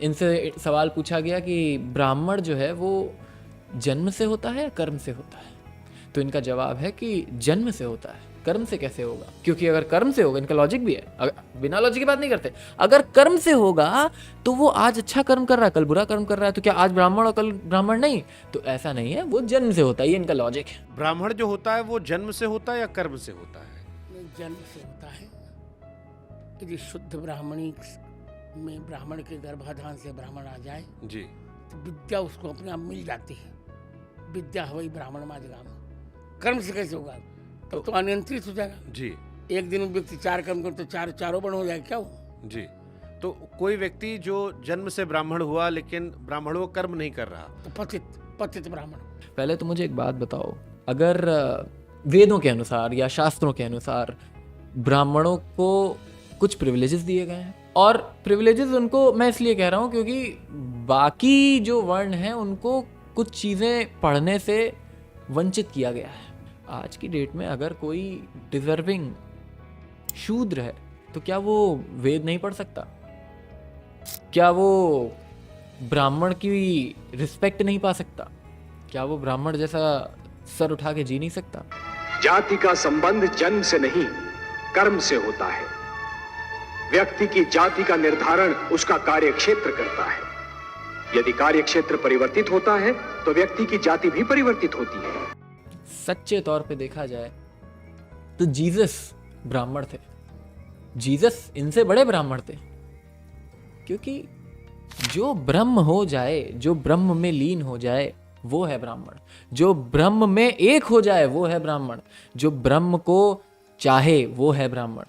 इनसे सवाल पूछा गया कि ब्राह्मण जो है वो जन्म से होता है या कर्म से होता है? तो इनका जवाब है कि जन्म से होता है, कर्म से कैसे होगा? क्योंकि अगर कर्म से होगा, इनका लॉजिक भी है, बिना लॉजिक की बात नहीं करते, अगर कर्म से होगा तो वो आज अच्छा कर्म कर रहा है, कल बुरा कर्म कर रहा है, तो क्या आज ब्राह्मण और कल ब्राह्मण नहीं? तो ऐसा नहीं है, वो जन्म से होता है, ये इनका लॉजिक है। ब्राह्मण जो होता है वो जन्म से होता है या कर्म से होता है? जन्म से होता है। यदि शुद्ध ब्राह्मणी में ब्राह्मण के गर्भाधान से ब्राह्मण आ जाए जी, तो विद्या उसको अपने आप मिल जाती है। विद्या वही ब्राह्मण माजगाम। कर्म से कैसे होगा? तब तो अनियंत्रित हो जाएगा। जी, एक दिन में व्यक्ति 4 कर्म करे तो चारों वर्ण हो जाएगा, क्या हो? जी। तो कोई व्यक्ति जो जन्म से ब्राह्मण हुआ लेकिन ब्राह्मणों को कर्म नहीं कर रहा, तो पतित ब्राह्मण। पहले तो मुझे एक बात बताओ, अगर वेदों के अनुसार या शास्त्रों के अनुसार ब्राह्मणों को कुछ प्रिविलेजेस दिए गए हैं, और प्रिविलेजेस उनको मैं इसलिए कह रहा हूँ क्योंकि बाकी जो वर्ण हैं उनको कुछ चीज़ें पढ़ने से वंचित किया गया है। आज की डेट में अगर कोई डिजर्विंग शूद्र है तो क्या वो वेद नहीं पढ़ सकता? क्या वो ब्राह्मण की रिस्पेक्ट नहीं पा सकता? क्या वो ब्राह्मण जैसा सर उठा के जी नहीं सकता? जाति का संबंध जन्म से नहीं, कर्म से होता है। व्यक्ति की जाति का निर्धारण उसका कार्यक्षेत्र करता है। यदि कार्यक्षेत्र परिवर्तित होता है तो व्यक्ति की जाति भी परिवर्तित होती है। सच्चे तौर पे देखा जाए तो जीसस ब्राह्मण थे। जीसस इनसे बड़े ब्राह्मण थे, क्योंकि जो ब्रह्म हो जाए, जो ब्रह्म में लीन हो जाए, वो है ब्राह्मण। जो ब्रह्म में एक हो जाए वो है ब्राह्मण। जो ब्रह्म को चाहे वो है ब्राह्मण।